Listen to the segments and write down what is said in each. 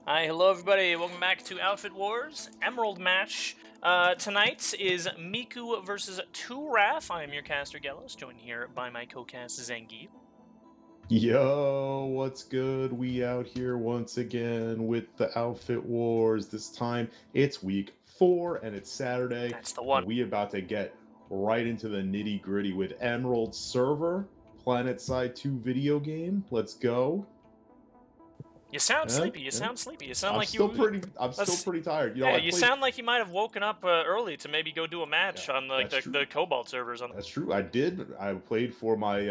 Hi, hello everybody. Welcome back to Outfit Wars Emerald match. Tonight is Miku versus 2Raf. I am your caster Gellos, joined here by my co-cast Zengi. Yo, what's good? We out here once again with the Outfit Wars. This time it's week 4 and it's Saturday. That's the one. And we about to get right into the nitty gritty with Emerald Server, Planet Side 2 video game. Let's go. You sound Yeah, sleepy. You yeah. sound sleepy. You sound I'm like still you. pretty tired. Yeah, I you played. sound like you might have woken up early to maybe go do a match Yeah, on like that's true. the Cobalt servers. That's true. I did. I played for my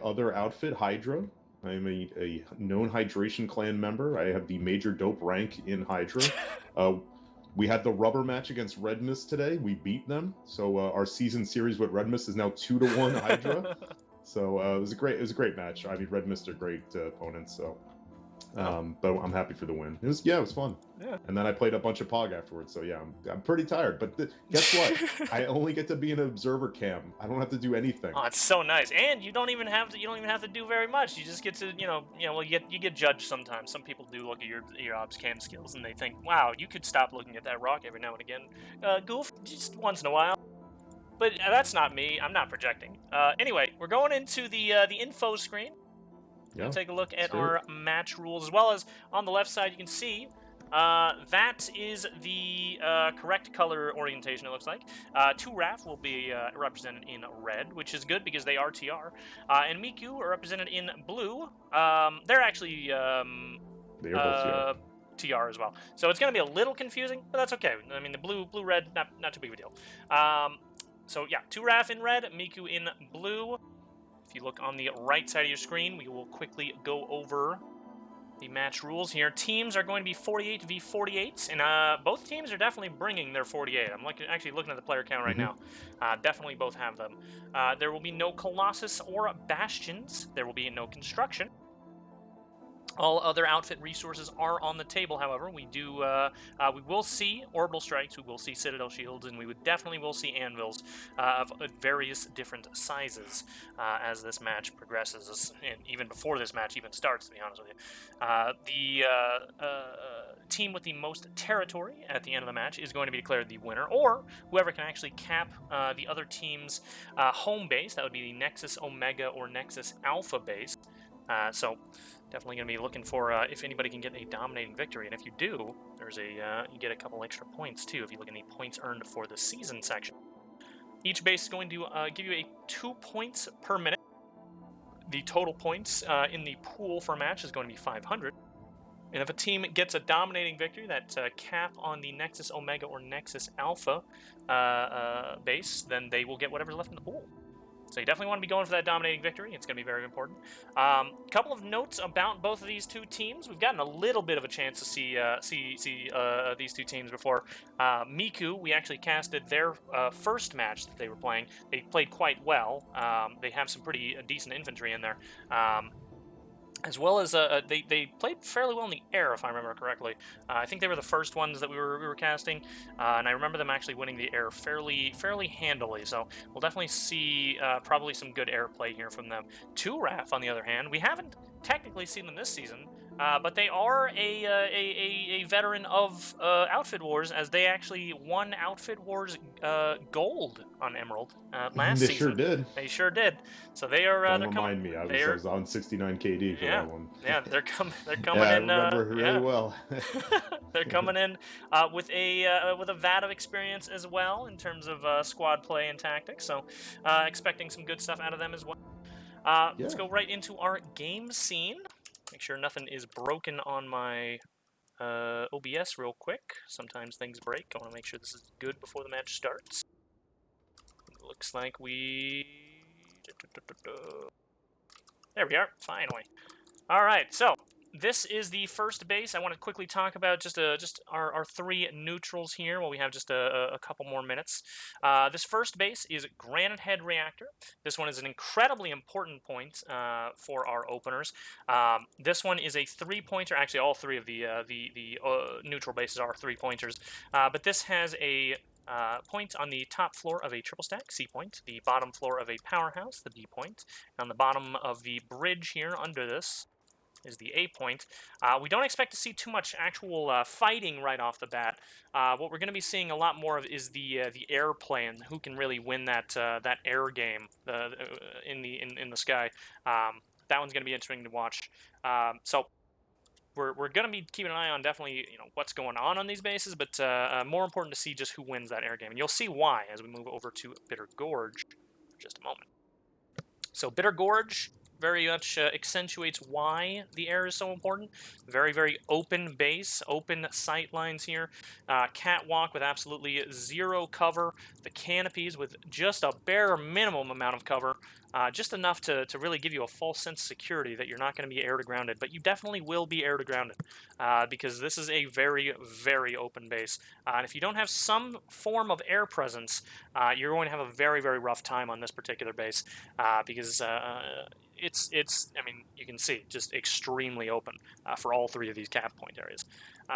other outfit, Hydra. I'm a known Hydration clan member. I have the major dope rank in Hydra. We had the rubber match against Red Mist today. We beat them. So our season series with Red Mist is now 2-1 Hydra. So it was a great match. I mean, Red Mist are great opponents. So. But I'm happy for the win. It was fun. Yeah. And then I played a bunch of Pog afterwards. So yeah, I'm pretty tired. But guess what? I only get to be an observer cam. I don't have to do anything. Oh, it's so nice, and you don't even have to do very much. You just get to well, you get judged sometimes. Some people do look at your obs cam skills and they think, wow, you could stop looking at that rock every now and again. Goof, just once in a while. But that's not me. I'm not projecting. Anyway, we're going into the info screen. Yeah, take a look at our match rules, as well as on the left side you can see that is the correct color orientation, it looks like. 2Raf will be represented in red, which is good because they are TR. And MIKU are represented in blue. They're actually they are both TR as well. So it's going to be a little confusing, but that's okay. I mean, the blue-red, not too big of a deal. So yeah, 2Raf in red, MIKU in blue. If you look on the right side of your screen, we will quickly go over the match rules here. Teams are going to be 48 v 48, and both teams are definitely bringing their 48. I'm actually looking at the player count right now. Definitely both have them. There will be no Colossus or Bastions. There will be no Construction. All other outfit resources are on the table, however. We will see Orbital Strikes, we will see Citadel Shields, and we definitely will see Anvils of various different sizes as this match progresses, and even before this match even starts, to be honest with you. The team with the most territory at the end of the match is going to be declared the winner, or whoever can actually cap the other team's home base. That would be the Nexus Omega or Nexus Alpha base. So definitely going to be looking for if anybody can get a dominating victory, and if you do, there's you get a couple extra points too if you look at the points earned for the season section. Each base is going to give you 2 points per minute. The total points in the pool for a match is going to be 500. And if a team gets a dominating victory, that cap on the Nexus Omega or Nexus Alpha base, then they will get whatever's left in the pool. So you definitely want to be going for that dominating victory. It's going to be very important. A couple of notes about both of these two teams. We've gotten a little bit of a chance to see these two teams before. MIKU, we actually casted their first match that they were playing. They played quite well. They have some pretty decent infantry in there. As well as they played fairly well in the air, if I remember correctly. I think they were the first ones that we were casting, and I remember them actually winning the air fairly handily. So we'll definitely see probably some good air play here from them. 2Raf, on the other hand, we haven't technically seen them this season, but they are a veteran of Outfit Wars, as they actually won Outfit Wars gold on Emerald last season. They sure did. They sure did. So they are. Don't remind me. I was on 69 KD for that one. Yeah, they're coming yeah, in. I remember really well. They're coming in with a vat of experience as well in terms of squad play and tactics. So expecting some good stuff out of them as well. Let's go right into our game scene. Make sure nothing is broken on my OBS real quick. Sometimes things break. I want to make sure this is good before the match starts. Looks like we... There we are, finally. All right, so this is the first base. I want to quickly talk about just our 3 neutrals here while we have just a couple more minutes. This first base is Granite Head Reactor. This one is an incredibly important point for our openers. This one is a 3-pointer. Actually, all 3 of the neutral bases are 3-pointers. But this has a point on the top floor of a triple stack, C point, the bottom floor of a powerhouse, the B point, and on the bottom of the bridge here under this, is the A point. We don't expect to see too much actual fighting right off the bat. What we're going to be seeing a lot more of is the air play and who can really win that that air game in the sky. That one's going to be interesting to watch. So we're going to be keeping an eye on definitely what's going on these bases, but more important to see just who wins that air game, and you'll see why as we move over to Bitter Gorge for just a moment. So Bitter Gorge very much accentuates why the air is so important. Very, very open base, open sight lines here. Catwalk with absolutely zero cover. The canopies with just a bare minimum amount of cover. Just enough to really give you a false sense of security that you're not going to be air to grounded, but you definitely will be air to grounded because this is a very, very open base. And if you don't have some form of air presence, you're going to have a very, very rough time on this particular base because it's I mean, you can see just extremely open for all three of these cap point areas.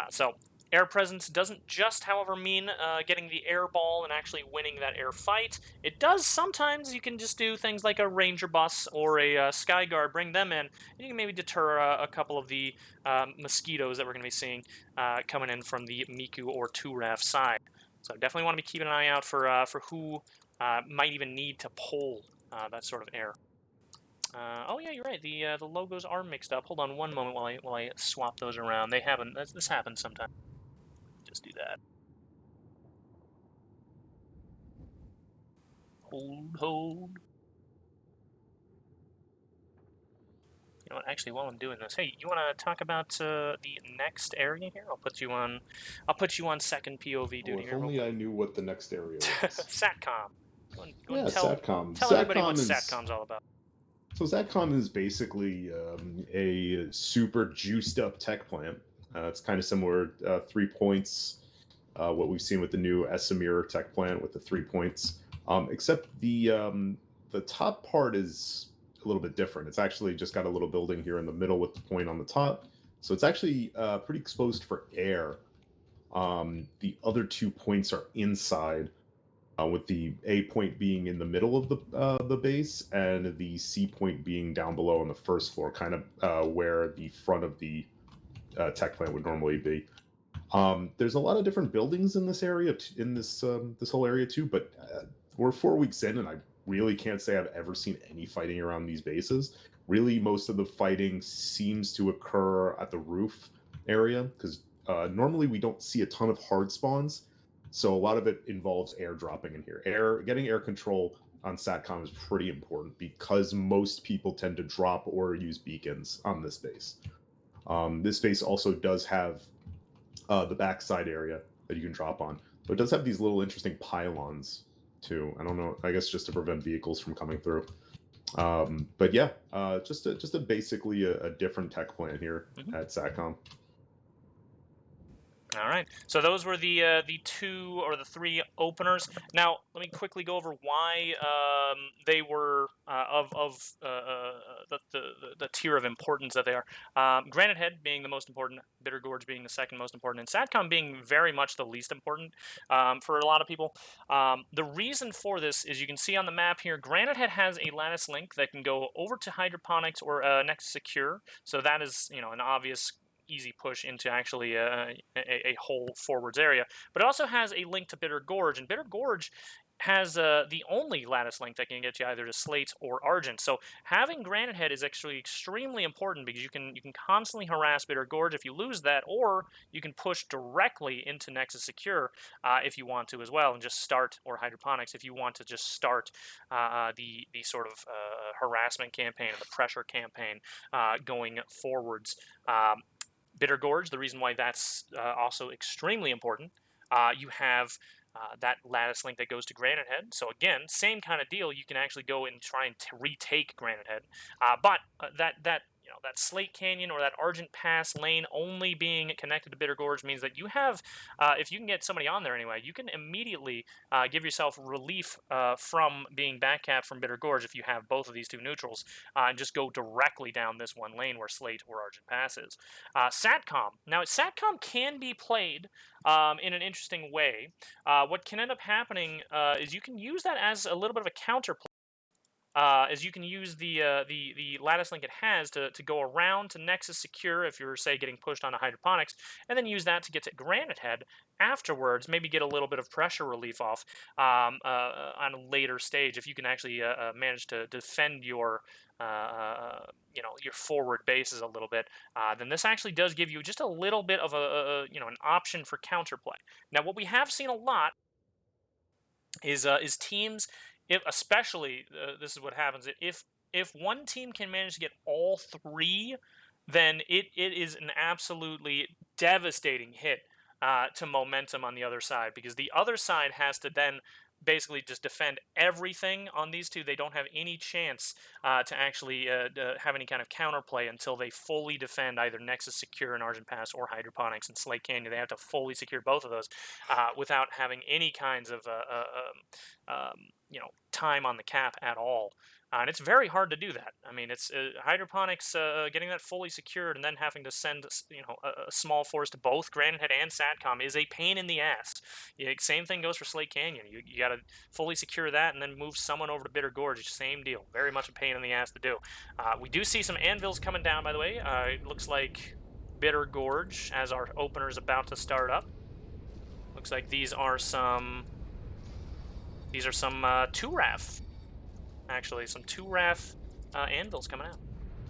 So air presence doesn't just, however, mean getting the air ball and actually winning that air fight. It does sometimes. You can just do things like a ranger bus or a sky guard, bring them in, and you can maybe deter a couple of the mosquitoes that we're going to be seeing coming in from the MIKU or 2RAF side. So definitely want to be keeping an eye out for who might even need to pull that sort of air. Oh yeah, you're right. The logos are mixed up. Hold on one moment while I swap those around. They haven't. This happens sometimes. Just do that. Hold. You know what? Actually, while I'm doing this, hey, you want to talk about the next area here? I'll put you on. I'll put you on second POV duty If here. only I knew what the next area was. Satcom. Go and Yeah, tell Satcom. tell everybody what Satcom's all about. So Satcom is basically a super juiced up tech plant. It's kind of similar, 3 points, what we've seen with the new Esamir tech plant with the 3 points. Except the top part is a little bit different. It's actually just got a little building here in the middle with the point on the top. So it's actually pretty exposed for air. The other 2 points are inside, with the A point being in the middle of the base and the C point being down below on the first floor, kind of where the front of the tech plant would normally be. There's a lot of different buildings in this area, in this whole area too. But we're 4 weeks in, and I really can't say I've ever seen any fighting around these bases. Really, most of the fighting seems to occur at the roof area because normally we don't see a ton of hard spawns. So a lot of it involves air dropping in here. Getting air control on Satcom is pretty important because most people tend to drop or use beacons on this base. This base also does have the backside area that you can drop on, but it does have these little interesting pylons too. I don't know. I guess just to prevent vehicles from coming through. But yeah, just basically a different tech plant here at Satcom. All right. So those were the two or the three openers. Now let me quickly go over why they were the tier of importance that they are. Granite Head being the most important, Bitter Gorge being the second most important, and Satcom being very much the least important for a lot of people. The reason for this is you can see on the map here, Granite Head has a lattice link that can go over to hydroponics or next secure. So that is an obvious easy push into actually a whole forwards area. But it also has a link to Bitter Gorge, and Bitter Gorge has the only lattice link that can get you either to Slate or Argent. So having Granite Head is actually extremely important because you can constantly harass Bitter Gorge if you lose that, or you can push directly into Nexus Secure if you want to as well, and just start, or Hydroponics if you want to just start the sort of harassment campaign and the pressure campaign going forwards. Bitter Gorge, the reason why that's also extremely important, you have that lattice link that goes to Granite Head. So again, same kind of deal. You can actually go and try and retake Granite Head, but that Slate Canyon or that Argent Pass lane only being connected to Bitter Gorge means that you have, if you can get somebody on there anyway, you can immediately give yourself relief from being backcapped from Bitter Gorge if you have both of these two neutrals, and just go directly down this one lane where Slate or Argent Pass is. Satcom. Now, Satcom can be played in an interesting way. What can end up happening is you can use that as a little bit of a counterplay. is you can use the lattice link it has to go around to Nexus Secure if you're, say, getting pushed onto hydroponics, and then use that to get to Granite Head afterwards. Maybe get a little bit of pressure relief off on a later stage if you can actually manage to defend your your forward bases a little bit. Then this actually does give you just a little bit of an option for counterplay. Now, what we have seen a lot is teams, if especially this is what happens if one team can manage to get all three, then it is an absolutely devastating hit to momentum on the other side, because the other side has to then basically just defend everything on these two. They don't have any chance to actually have any kind of counterplay until they fully defend either Nexus Secure in Argent Pass or Hydroponics in Slate Canyon. They have to fully secure both of those without having any kinds of time on the cap at all. And it's very hard to do that. I mean, it's hydroponics getting that fully secured and then having to send a small force to both Granite Head and Satcom is a pain in the ass. Same thing goes for Slate Canyon. You got to fully secure that and then move someone over to Bitter Gorge. Same deal. Very much a pain in the ass to do. We do see some anvils coming down, by the way. It looks like Bitter Gorge, as our opener is about to start up. Looks like these are some 2RAF. Actually, some 2RAF anvils coming out.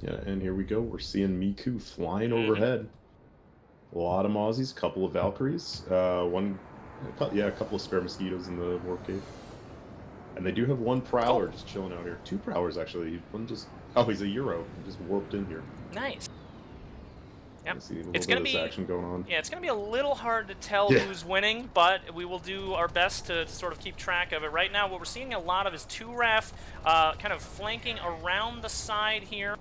Yeah, and here we go. We're seeing MIKU flying overhead. A lot of Mozzies, couple of Valkyries, a couple of spare mosquitoes in the warp gate. And they do have one Prowler just chilling out here. 2 Prowlers, actually. One just... Oh, he's a Euro. He just warped in here. Nice. Yep. It's going to be action going on. Yeah, it's going to be a little hard to tell who's winning, but we will do our best to sort of keep track of it. Right now, what we're seeing a lot of is 2RAF kind of flanking around the side here.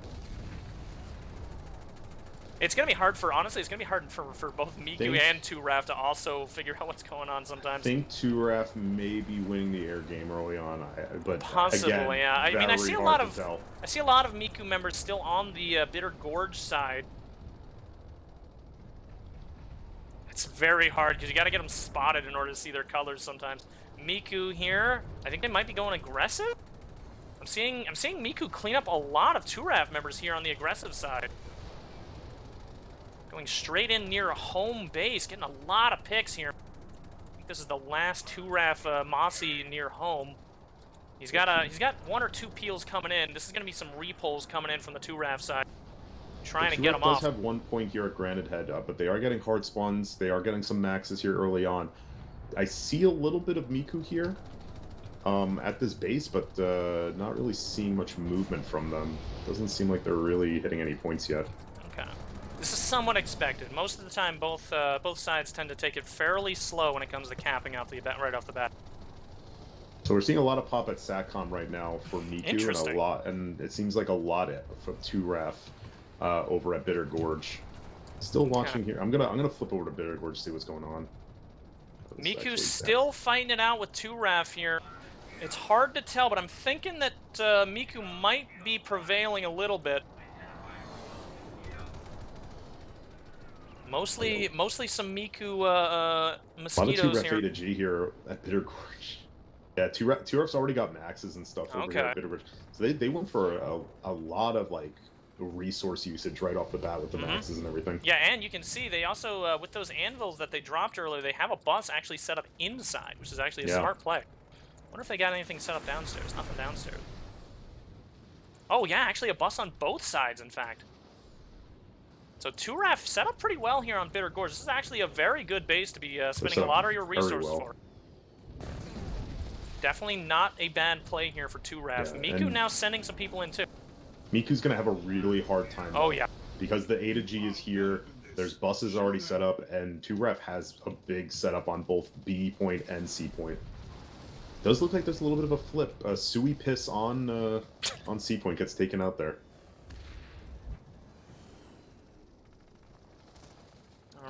It's going to be hard honestly, it's going to be hard for both MIKU and 2RAF to also figure out what's going on sometimes. I think 2RAF may be winning the air game early on, but possibly, again, yeah. I mean, I see a lot of tell. MIKU members still on the Bitter Gorge side. It's very hard because you got to get them spotted in order to see their colors sometimes. MIKU here, I think they might be going aggressive. I'm seeing MIKU clean up a lot of 2RAF members here on the aggressive side. Going straight in near a home base, getting a lot of picks here. I think this is the last 2RAF Mossy near home. He's got 1 or 2 peels coming in. This is going to be some repulls coming in from the 2RAF side. Trying to get them off. does have 1 point here at Granite Head, but they are getting hard spawns. They are getting some maxes here early on. I see a little bit of MIKU here at this base, but not really seeing much movement from them. Doesn't seem like they're really hitting any points yet. Okay. This is somewhat expected. Most of the time, both sides tend to take it fairly slow when it comes to capping out right off the bat. So we're seeing a lot of pop at Satcom right now for MIKU, and it seems like a lot from 2RAF. Over at Bitter Gorge. Still watching here. I'm gonna flip over to Bitter Gorge to see what's going on. MIKU's still fighting it out with 2RAF here. It's hard to tell, but I'm thinking that MIKU might be prevailing a little bit. Mostly some MIKU mosquitoes here. A lot of 2RAF here. A to G here at Bitter Gorge. Yeah, 2RAF's already got maxes and stuff over here at Bitter Gorge. So they went for a lot of like resource usage right off the bat with the maxes and everything. Yeah, and you can see they also, with those anvils that they dropped earlier, they have a bus actually set up inside, which is actually a smart play. Wonder if they got anything set up downstairs. Nothing downstairs. Oh yeah, actually a bus on both sides, in fact. So 2RAF set up pretty well here on Bitter Gorge. This is actually a very good base to be spending a lot of your resources for. Definitely not a bad play here for 2RAF. Yeah, MIKU now sending some people in too. MIKU's going to have a really hard time. Oh, yeah. Because the A to G is here, there's buses already set up, and 2RAF has a big setup on both B point and C point. Does look like there's a little bit of a flip. A Sui Piss on C point gets taken out there.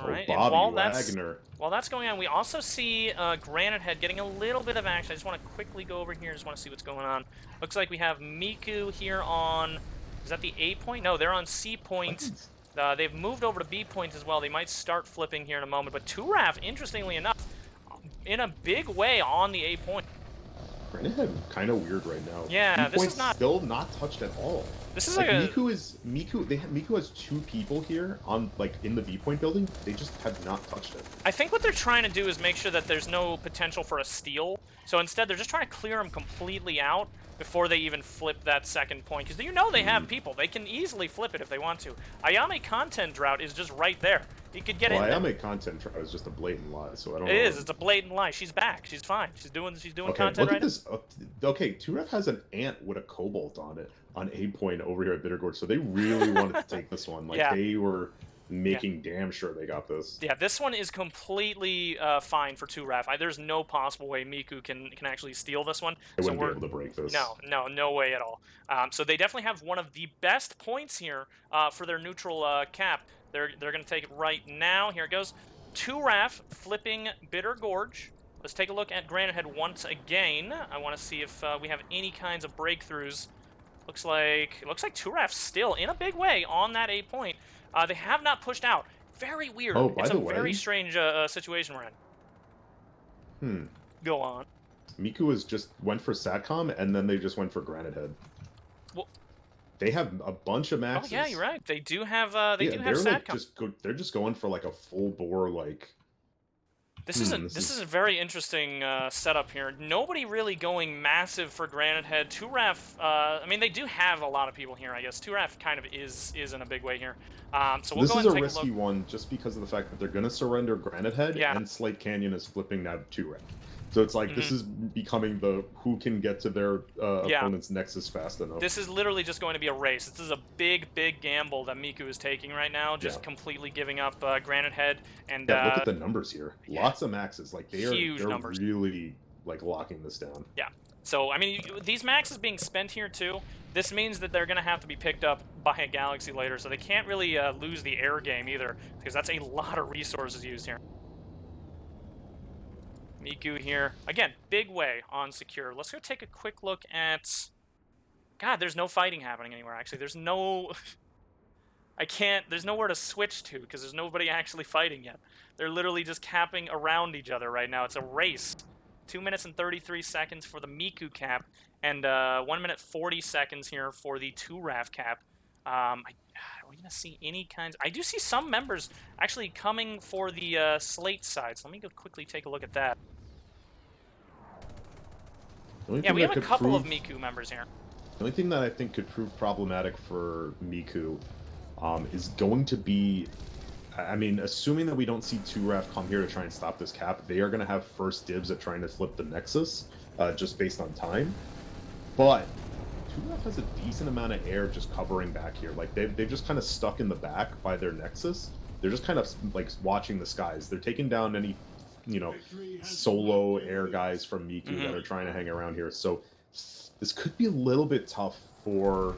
All right, Bobby and Wagner. while that's going on, we also see Granite Head getting a little bit of action. I just want to quickly go over here. Just want to see what's going on. Looks like we have MIKU here on... Is that the A point? No, they're on C point. They've moved over to B point as well. They might start flipping here in a moment. But 2RAF, interestingly enough, in a big way on the A point. Granite Head kind of weird right now. Yeah, this is not still not touched at all. This is like a Miku has 2 people here on in the V point building. They just have not touched it. I think what they're trying to do is make sure that there's no potential for a steal. So instead, they're just trying to clear them completely out before they even flip that second point. Because you know they have people. They can easily flip it if they want to. Ayame content drought is just right there. You could get in there. Ayame content drought is just a blatant lie, so I don't know. It is. It's a blatant lie. She's back. She's fine. She's doing okay, content look right at this. Okay, 2Ref has an ant with a cobalt on it on A point over here at Bittergorge, so they really wanted to take this one. Like, yeah. They were making damn sure they got this. Yeah, this one is completely fine for 2Ref. There's no possible way Miku can actually steal this one. They wouldn't be able to break this. No way at all. So they definitely have one of the best points here for their neutral cap. They're going to take it right now. Here it goes. 2Ref flipping Bitter Gorge. Let's take a look at Granite Head once again. I want to see if we have any kinds of breakthroughs. Looks like 2Ref still in a big way on that A point. They have not pushed out. Very weird. Oh, by it's the a way, very strange situation we're in. Go on. Miku just went for Satcom, and then they just went for Granite Head. Well, they have a bunch of maxes. Oh yeah, you're right. They do have. They do have Satcom. They're just going for like a full bore like. This is a very interesting setup here. Nobody really going massive for Granite Head. 2Ref, I mean, they do have a lot of people here, I guess. 2Ref kind of is in a big way here. So we'll go ahead and take a look. This is a risky one just because of the fact that they're going to surrender Granite Head, and Slate Canyon is flipping now to 2Ref. So it's like this is becoming the who can get to their opponent's nexus fast enough. This is literally just going to be a race. This is a big gamble that Miku is taking right now, just completely giving up Granite Head. And look at the numbers here. Lots of maxes. Like they're really like locking this down. Yeah. So I mean, these maxes being spent here too. This means that they're going to have to be picked up by a Galaxy later. So they can't really lose the air game either, because that's a lot of resources used here. Miku here. Again, big way on secure. Let's go take a quick look at... God, there's no fighting happening anywhere, actually. There's no... There's nowhere to switch to, because there's nobody actually fighting yet. They're literally just capping around each other right now. It's a race. 2 minutes and 33 seconds for the Miku cap, and 1 minute 40 seconds here for the 2Raf cap. Are we going to see any kinds... I do see some members actually coming for the Slate side, so let me go quickly take a look at that. Yeah, we have a couple of Miku members here. The only thing that I think could prove problematic for Miku is going to be... I mean, assuming that we don't see 2Raf come here to try and stop this cap, they are going to have first dibs at trying to flip the Nexus, just based on time. But 2Raf has a decent amount of air just covering back here. Like, they've just kind of stuck in the back by their Nexus. They're just kind of, like, watching the skies. They're taking down any, you know, solo air guys from Miku that are trying to hang around here. So this could be a little bit tough for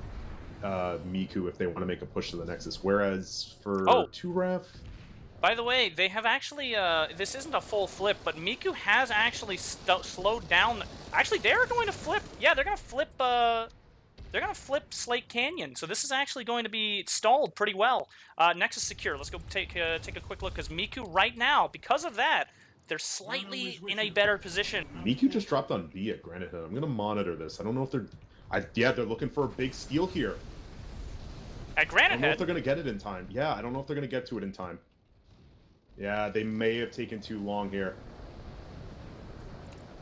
Miku if they want to make a push to the Nexus. Whereas for 2Raf... By the way, they have actually, this isn't a full flip, but Miku has actually slowed down. Actually, they're going to flip. Yeah, they're going to flip, Slate Canyon. So this is actually going to be stalled pretty well. Nexus secure. Let's go take a quick look, because Miku right now, because of that, they're slightly in a better position. Miku just dropped on B at Granite Head. I'm going to monitor this. I don't know if they're... yeah, they're looking for a big steal here. At Granite Head? I don't know if they're going to get it in time. Yeah, I don't know if they're going to get to it in time. Yeah, they may have taken too long here.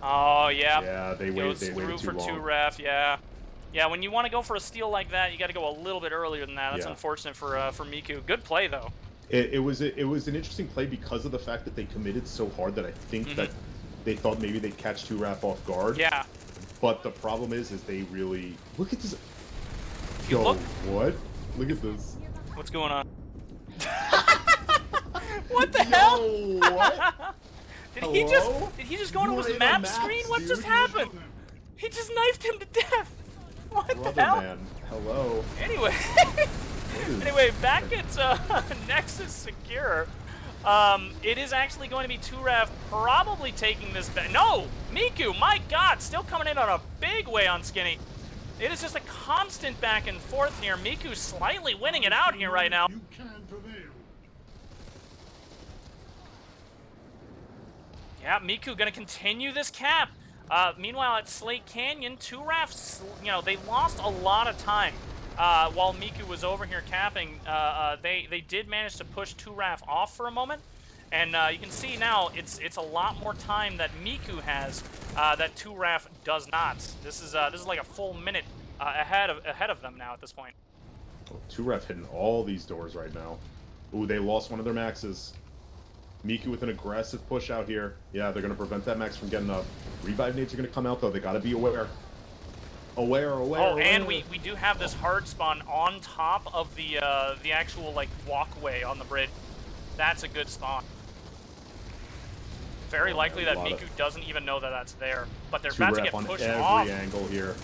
Oh, yeah. Yeah, they waited too long. For 2Raf, yeah. Yeah, when you want to go for a steal like that, you got to go a little bit earlier than that. That's unfortunate for Miku. Good play, though. It was an interesting play because of the fact that they committed so hard that I think that they thought maybe they'd catch 2Raf off guard. Yeah. But the problem is they really... Look at this... Yo, what? Look at this. What's going on? What the hell? What? Did he just go into his map screen? What just happened? He just knifed him to death. What the hell? Man. Hello. Anyway, back at Nexus Secure. It is actually going to be 2Raf probably taking this back. No! Miku, my god, still coming in on a big way on Skinny. It is just a constant back and forth here. Miku slightly winning it out here right now. Yeah, Miku gonna continue this cap. Meanwhile, at Slate Canyon, 2RAF, you know, they lost a lot of time while MIKU was over here capping. They did manage to push 2RAF off for a moment, and you can see now it's a lot more time that MIKU has that 2RAF does not. This is like a full minute ahead of them now at this point. Oh, 2RAF hitting all these doors right now. Ooh, they lost one of their maxes. MIKU with an aggressive push out here. Yeah, they're going to prevent that max from getting up. Revive nades are going to come out, though. They got to be aware. Aware. Oh, and we do have this hard spawn on top of the actual, like, walkway on the bridge. That's a good spawn. Very likely that MIKU doesn't even know that that's there. But they're about to get pushed off. Every angle here.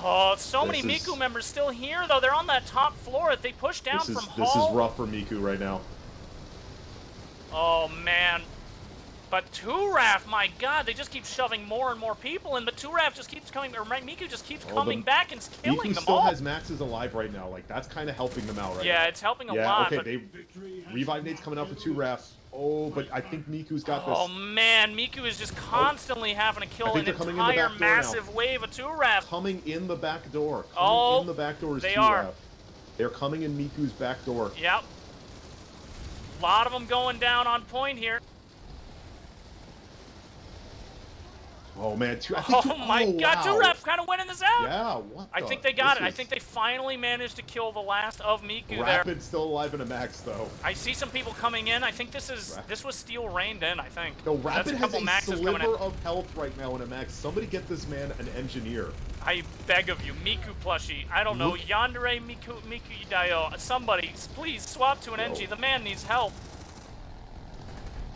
Oh, so many MIKU members still here, though. They're on that top floor. If they push down from Hall... This is rough for MIKU right now. Oh, man. But 2RAF, my God, they just keep shoving more and more people in, but 2RAF just keeps coming, or MIKU just keeps coming back and killing them all. MIKU still has maxes alive right now. Like, that's kind of helping them out right now. Yeah, it's helping a lot. Yeah, okay, Revive nades coming out for 2RAF. Oh, but I think MIKU's got this. Oh, man, MIKU is just constantly having to kill an entire massive wave of 2RAF. Coming in the back door. In the back door is 2RAF. Are. They're coming in MIKU's back door. Yep. A lot of them going down on point here. Oh, man. Oh, my God. 2RAF kind of winning this out. Yeah, what I think they got it. I think they finally managed to kill the last of MIKU there. Rapid's still alive in a max, though. I see some people coming in. I think this was Steel rained in, I think. No, Rapid has a sliver of health right now in a max. Somebody get this man an engineer. I beg of you. MIKU plushie. I don't know. Yandere MIKU Idayo. Somebody, please swap to an NG. The man needs help.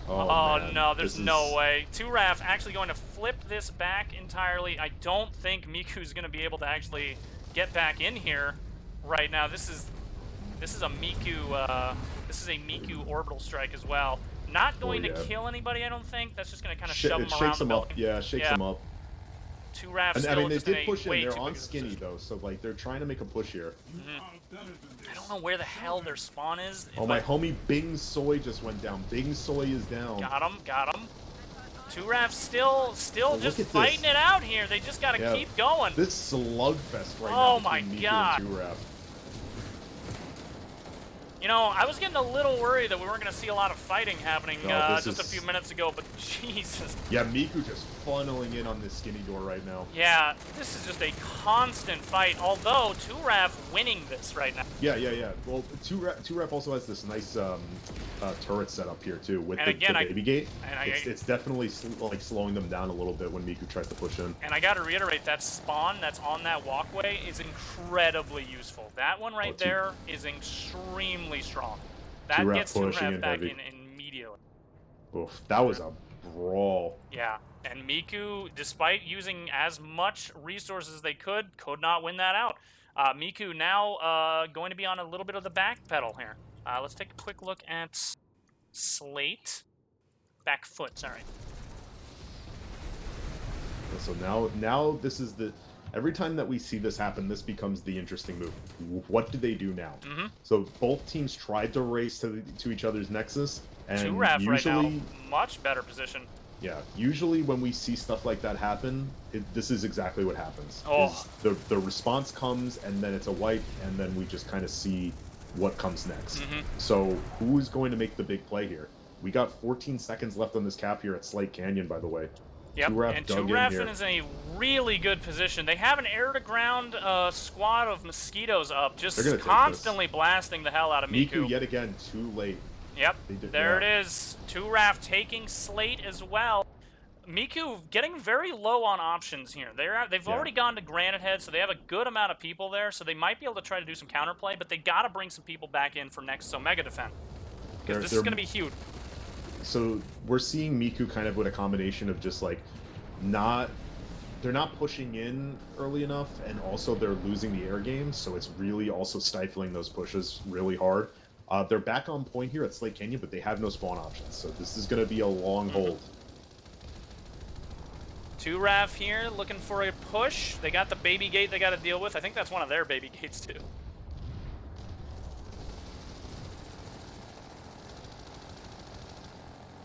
Oh no, there's no way. 2RAF actually going to flip this back entirely. I don't think MIKU's going to be able to actually get back in here right now. This is a MIKU orbital strike as well. Not going to kill anybody, I don't think. That's just going to kind of shove them around the building. Yeah, shakes them up. 2RAF and, still I mean, they just did push in. They're on skinny skinny though, so like they're trying to make a push here. I don't know where the hell their spawn is. Oh, my homie Bing Soy just went down. Bing Soy is down. Got him. 2RAF still just fighting it out here. They just got to keep going. This slugfest right now. Oh my God. 2RAF. You know, I was getting a little worried that we weren't going to see a lot of fighting happening just a few minutes ago, but Jesus. Yeah, MIKU just funneling in on this skinny door right now. Yeah, this is just a constant fight, although 2RAF winning this right now. Yeah. Well, 2RAF also has this nice turret set up here, too, with the baby gate. It's definitely like slowing them down a little bit when MIKU tries to push in. And I got to reiterate, that spawn that's on that walkway is incredibly useful. That one right there is extremely strong. That gets 2RAF back in immediately. Oof, that was a brawl. Yeah, and MIKU, despite using as much resources as they could not win that out. MIKU now going to be on a little bit of the back pedal here. Let's take a quick look at Slate. Back foot, sorry. So now this is the... Every time that we see this happen, this becomes the interesting move. What do they do now? So both teams tried to race to each other's nexus, and 2RAF right now, much better position. Yeah, usually when we see stuff like that happen, this is exactly what happens. Oh. The response comes, and then it's a wipe, and then we just kind of see what comes next. So who is going to make the big play here? We got 14 seconds left on this cap here at Slate Canyon, by the way. Yep, and 2RAF is in a really good position. They have an air-to-ground squad of mosquitoes up, just constantly blasting the hell out of MIKU. Yet again, too late. Yep, there it is. 2RAF taking Slate as well. MIKU getting very low on options here. They've already gone to Granite Head, so they have a good amount of people there, so they might be able to try to do some counterplay, but they got to bring some people back in for next Omega Defend. Because this is going to be huge. So we're seeing MIKU kind of with a combination of just like they're not pushing in early enough, and also they're losing the air game, so it's really also stifling those pushes really hard. They're back on point here at Slate Canyon, but they have no spawn options, so this is going to be a long hold. 2RAF here looking for a push. They got the baby gate they got to deal with. I think that's one of their baby gates too.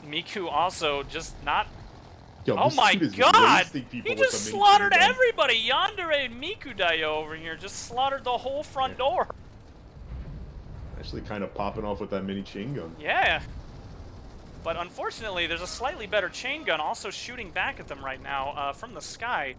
MIKU also just not Yo, Oh this my dude is god! wasting people He with just the mini slaughtered chain gun. everybody! Yandere and Miku Dayo over here just slaughtered the whole front door. Actually kind of popping off with that mini chain gun. Yeah. But unfortunately, there's a slightly better chain gun also shooting back at them right now from the sky.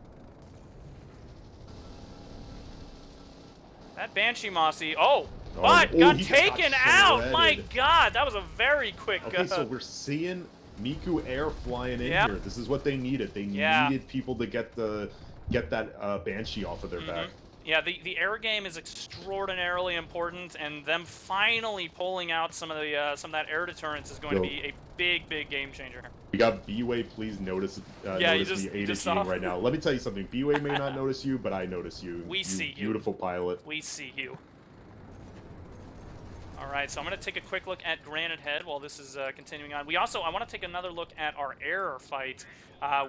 That Banshee Mossy, but got taken out! My god, that was a very quick... Okay, so we're seeing Miku Air flying in here. This is what they needed. They needed people to get that Banshee off of their back. Yeah, the air game is extraordinarily important, and them finally pulling out some of that air deterrence is going to be a big game changer. We got B-Way. Please notice me A-to-G'ing right now. Let me tell you something. B-Way may not notice you, but I notice you. We see you. Beautiful pilot. We see you. All right, so I'm going to take a quick look at Granite Head while this is continuing on. I want to take another look at our air fight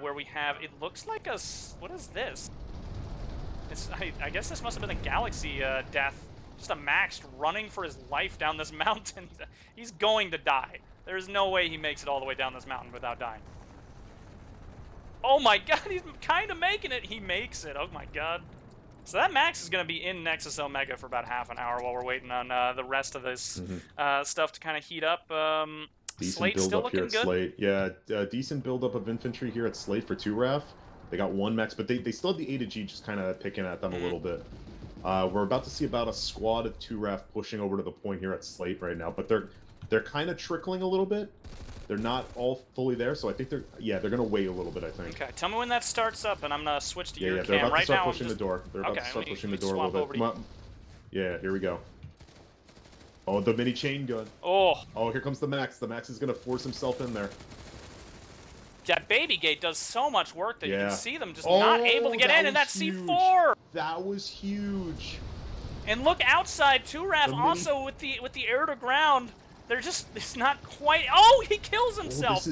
where we have, it looks like what is this? I guess this must have been a Galaxy death. Just a Max running for his life down this mountain. He's going to die. There's no way he makes it all the way down this mountain without dying. Oh my god, he's kind of making it. He makes it. Oh my god. So that Max is going to be in Nexus Omega for about half an hour while we're waiting on the rest of this stuff to kind of heat up. Decent build up here at Slate. Yeah, decent build up of infantry here at Slate for 2RAF. They got 1 Max, but they still have the A-to-G just kind of picking at them a little bit. We're about to see about a squad of 2RAF pushing over to the point here at Slate right now, but they're kind of trickling a little bit. They're not all fully there, so I think they're gonna wait a little bit. I think. Okay, tell me when that starts up, and I'm gonna switch to your cam. They're about right to start now, pushing the door. They're about to start pushing the door a little bit. Yeah, here we go. Oh, the mini chain gun. Oh, here comes the Max. The Max is gonna force himself in there. That baby gate does so much work that you can see them just not able to get in, and that C4. That was huge. And look outside, 2RAF also with the air to ground. They're just, it's not quite. Oh, he kills himself.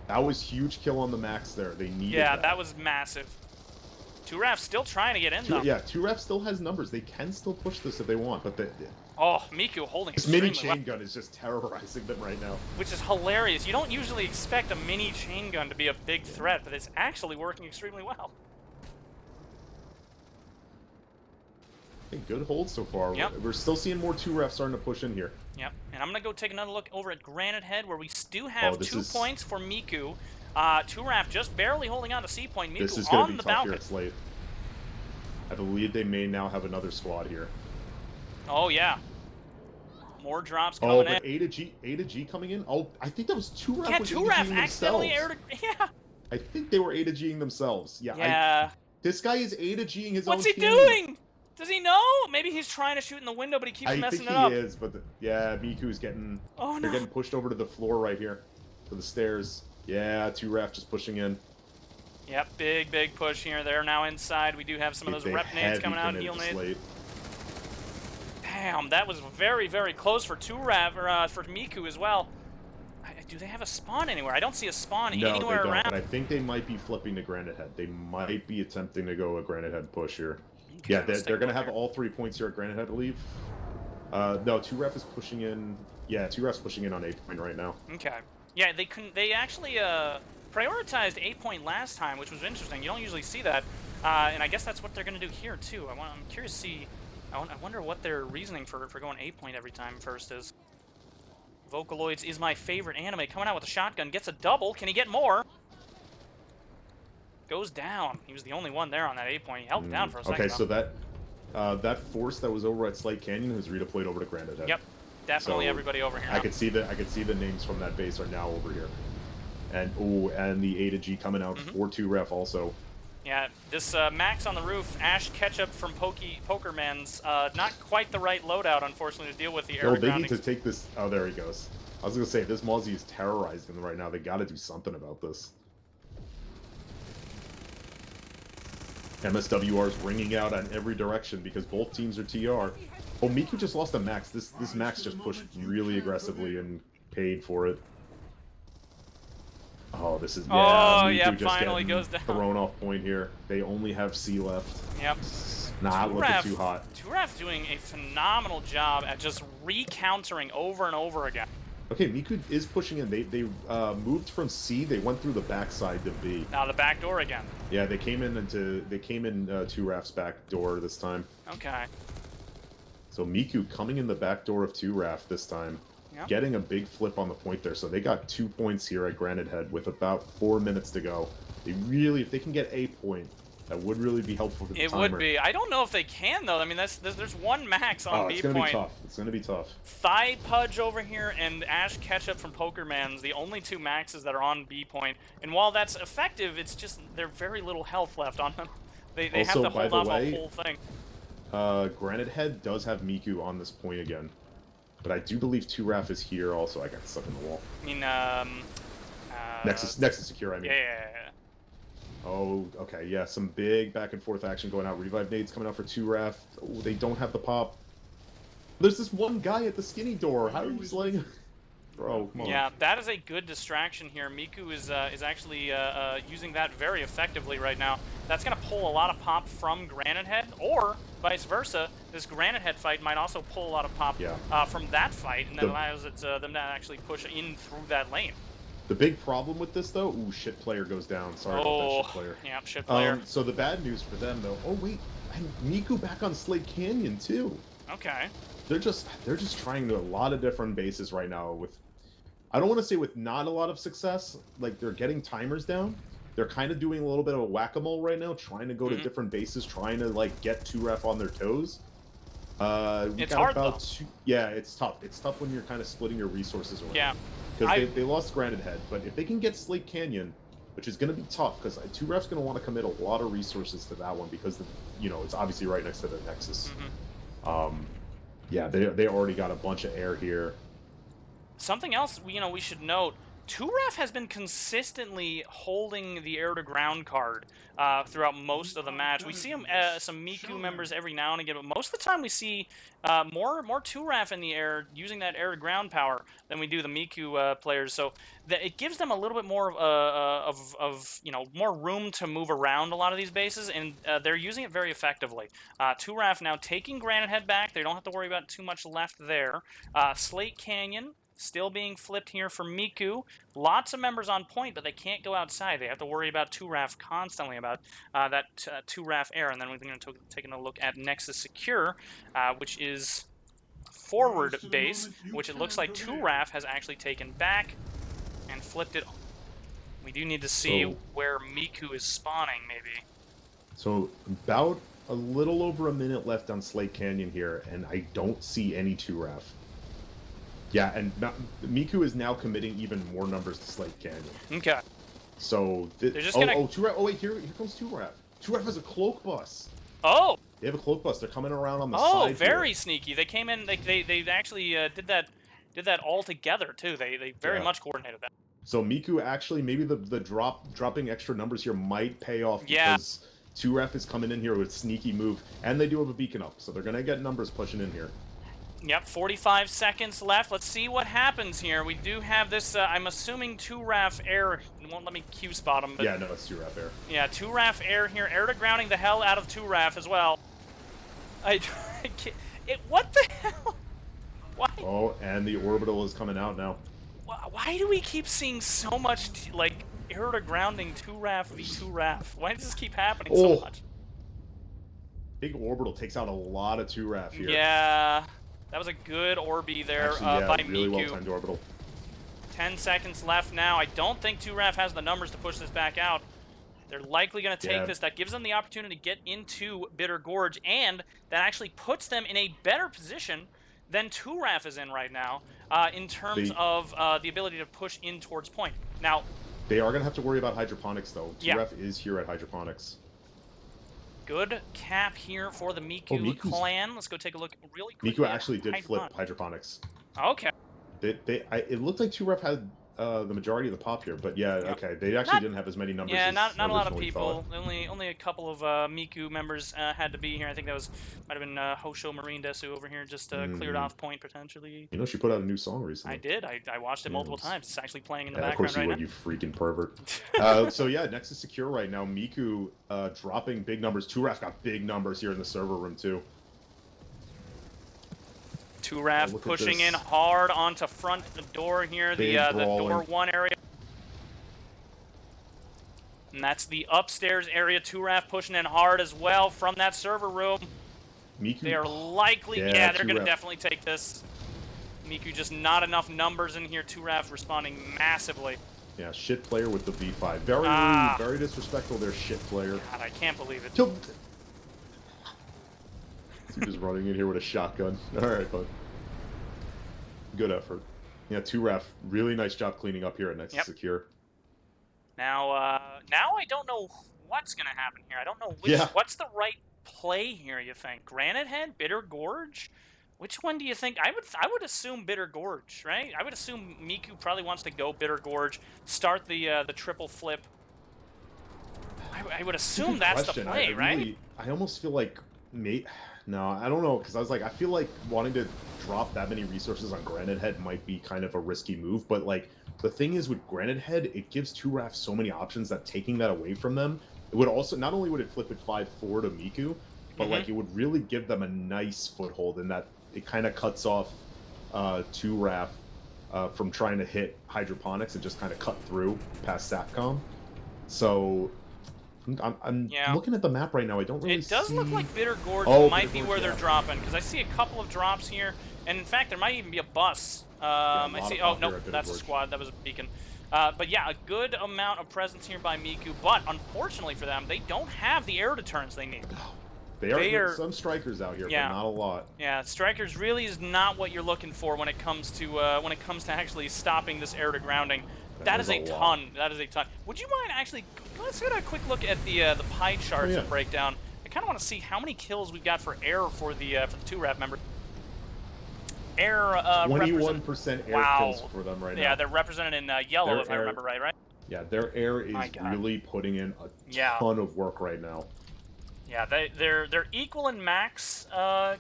That was huge kill on the Max there. They needed that. That was massive. 2RAF still trying to get in though. Yeah, 2RAF still has numbers. They can still push this if they want, but oh, Miku holding this mini chain gun is just terrorizing them right now. Which is hilarious. You don't usually expect a mini chain gun to be a big threat, but it's actually working extremely well. Hey, good hold so far. We're still seeing more 2RAF starting to push in here. Yep, and I'm going to go take another look over at Granite Head, where we do have 2 points for Miku. 2RAF just barely holding on to C point. Miku this is on the tough balcony. Here at Slate. I believe they may now have another squad here. Oh, yeah. More drops coming in. Oh, but A-to-G coming in? Oh, I think that was 2RAF. Yeah, 2RAF accidentally aired. Yeah. I think they were A-to-G'ing themselves. Yeah. This guy is A-to-G'ing his own What's he team. doing? Does he know? Maybe he's trying to shoot in the window, but he keeps messing it up. I think he is, but Miku's getting... Oh, no. They're getting pushed over to the floor right here. To the stairs. Yeah, 2RAF just pushing in. Yep, big push here. They're now inside. We do have some of those rep nades coming out, heal nades. Damn, that was very close for 2RAF, or for Miku as well. Do they have a spawn anywhere? I don't see a spawn anywhere around. But I think they might be flipping to Granite Head. They might be attempting to go a Granite Head push here. Okay, yeah, they're going to have all 3 points here at Granite Head, I believe. No, 2RAF is pushing in. Yeah, 2RAF's pushing in on 8 point right now. Okay. Yeah, they actually prioritized 8 point last time, which was interesting. You don't usually see that, and I guess that's what they're going to do here too. I'm curious to see. I wonder what their reasoning for going 8 point every time first is. Vocaloids is my favorite anime. Coming out with a shotgun, gets a double. Can he get more? Goes down. He was the only one there on that 8 point. He held it down for a second. Okay, so that force that was over at Slate Canyon has redeployed over to Granite Head. Yep, definitely so everybody over here. I could see the names from that base are now over here, and the A-to-G coming out for 2RAF also. Yeah, this Max on the roof, Ash Ketchup from Pokerman's, not quite the right loadout, unfortunately, to deal with the air grounding. They need to take this. Oh, there he goes. I was gonna say this Mozzie is terrorizing them right now. They got to do something about this. MSWR is ringing out on every direction because both teams are TR. Oh, Miku just lost a Max. This Max just pushed really aggressively and paid for it. Oh, this is Miku just finally goes down. Thrown off point here. They only have C left. Yep. Not looking too hot. 2RAF doing a phenomenal job at just re-countering over and over again. Okay, Miku is pushing in. They moved from C. They went through the backside to B. Now the back door again. Yeah, they came in 2Raf's back door this time. Okay. So Miku coming in the back door of 2Raf this time, getting a big flip on the point there. So they got 2 points here at Granite Head with about 4 minutes to go. They really, if they can get a point, that would really be helpful for the timer. It would be. I don't know if they can though. I mean, there's one max on B point. It's gonna be tough. It's gonna be tough. Thigh Pudge over here and Ash Ketchup from Pokerman's the only 2 maxes that are on B point. And while that's effective, it's just there's very little health left on them. They have to hold off the whole thing. Granite Head does have Miku on this point again, but I do believe 2Raf is here also. I got stuck in the wall. I mean, Nexus secure. I mean. Yeah. Oh, okay, yeah, some big back and forth action going out. Revive nades coming out for 2Raf. Oh, they don't have the pop. There's this one guy at the skinny door. How are you just letting him? Bro, come on. Yeah, that is a good distraction here. MIKU is actually using that very effectively right now. That's going to pull a lot of pop from Granite Head, or vice versa. This Granite Head fight might also pull a lot of pop from that fight, and that allows them to actually push in through that lane. The big problem with this, though, ooh, shit player goes down. Sorry about that, shit player. Yeah, shit player. So the bad news for them, though, oh wait, and Miku back on Slate Canyon too. Okay. They're just trying to a lot of different bases right now with, I don't want to say with not a lot of success. Like they're getting timers down. They're kind of doing a little bit of a whack-a-mole right now, trying to go to different bases, trying to like get 2Raf on their toes. It's hard though. Yeah, it's tough. It's tough when you're kind of splitting your resources around. Yeah. Because they lost Granite Head, but if they can get Slate Canyon, which is going to be tough, because 2Raf's going to want to commit a lot of resources to that one because it's obviously right next to the Nexus. Yeah, they already got a bunch of air here. Something else we should note. 2Raf has been consistently holding the air-to-ground card throughout most of the match. We see some MIKU members every now and again, but most of the time we see more 2Raf in the air using that air-to-ground power than we do the MIKU players. So it gives them a little bit more of more room to move around a lot of these bases, and they're using it very effectively. 2Raf now taking Granite Head back. They don't have to worry about too much left there. Slate Canyon still being flipped here for MIKU. Lots of members on point, but they can't go outside. They have to worry about 2Raf constantly, about that 2Raf air. And then we're going to take a look at Nexus Secure, which is forward base, which it looks like 2Raf has actually taken back and flipped it. We do need to see where MIKU is spawning, maybe. So about a little over a minute left on Slate Canyon here, and I don't see any 2Raf. Yeah, and MIKU is now committing even more numbers to Slate Canyon. Okay. So they're just gonna... 2Raf. Oh wait, here comes 2Raf. 2Raf has a cloak bus. Oh. They have a cloak bus. They're coming around on the side. Oh, very sneaky. They came in. They actually did that all together too. They very much coordinated that. So MIKU actually, maybe the dropping extra numbers here might pay off because 2Raf is coming in here with sneaky move, and they do have a beacon up, so they're gonna get numbers pushing in here. Yep, 45 seconds left. Let's see what happens here. We do have this, I'm assuming 2Raf air. It won't let me Q spot him. But yeah, no, it's 2Raf air. Yeah, 2Raf air here. Air to grounding the hell out of 2Raf as well. What the hell? Why? Oh, and the orbital is coming out now. Why do we keep seeing so much, like, air to grounding 2Raf v 2Raf? Why does this keep happening so much? Big orbital takes out a lot of 2Raf here. Yeah. That was a good Orbi there by really MIKU. well-timed orbital. 10 seconds left now. I don't think 2Raf has the numbers to push this back out. They're likely going to take this. That gives them the opportunity to get into Bitter Gorge, and that actually puts them in a better position than 2Raf is in right now in terms of the ability to push in towards point. Now, they are going to have to worry about hydroponics, though. 2Raf is here at hydroponics. Good cap here for the MIKU clan. Let's go take a look really quickly. MIKU actually did flip hydroponics. Okay. It looked like 2Raf had the majority of the pop here, but yeah, okay. They actually didn't have as many numbers. Yeah, as not a lot of people. Thought. Only a couple of MIKU members had to be here. I think that might have been Hosho Marine Desu over here, just cleared off point potentially. You know, she put out a new song recently. I did. I watched it multiple times. It's actually playing in the background right now. Of course you would, you freaking pervert. So yeah, Nexus secure right now. MIKU dropping big numbers. 2Raf got big numbers here in the server room too. 2RAF look at pushing this. in hard onto front door here, the door 1 area. And that's the upstairs area. 2RAF pushing in hard as well from that server room. MIKU. They are likely, Yeah, they're going to 2RAF. definitely take this. MIKU just not enough numbers in here. 2RAF responding massively. Yeah, shit player with the V5. Very rude, very disrespectful there, shit player. God, I can't believe it. He's just running in here with a shotgun. Alright, bud. Good effort. Yeah, 2RAF, really nice job cleaning up here at Nexus Secure. Now, now I don't know what's going to happen here. I don't know what's the right play here, you think? Granite Head, Bitter Gorge? Which one do you think? I would assume Bitter Gorge, right? I would assume MIKU probably wants to go Bitter Gorge, start the triple flip. I would assume that's the play, right? I almost feel like, no, I don't know, because I was like, I feel like wanting to drop that many resources on Granite Head might be kind of a risky move, but like, the thing is with Granite Head, it gives 2RAF so many options that taking that away from them, it would also, not only would it flip it 5-4 to MIKU, but like, it would really give them a nice foothold in that it kind of cuts off 2RAF from trying to hit hydroponics and just kind of cut through past SATCOM. So I'm looking at the map right now. I don't really see... It does look like Bitter Gorge might be where they're dropping, because I see a couple of drops here, and in fact, there might even be a bus. I see... Oh, no, that's a squad. That was a beacon. But yeah, a good amount of presence here by MIKU, but unfortunately for them, they don't have the air deterrents they need. They are some strikers out here, but not a lot. Yeah, strikers really is not what you're looking for when it comes to actually stopping this air to grounding. That is a ton. That is a ton. Would you mind actually? Let's get a quick look at the pie charts and breakdown. I kind of want to see how many kills we've got for air for the 2RAF member. Air 21% air kills for them right now. Yeah, they're represented in yellow, if I remember right? Yeah, their air is really putting in a ton of work right now. Yeah, they're equal in max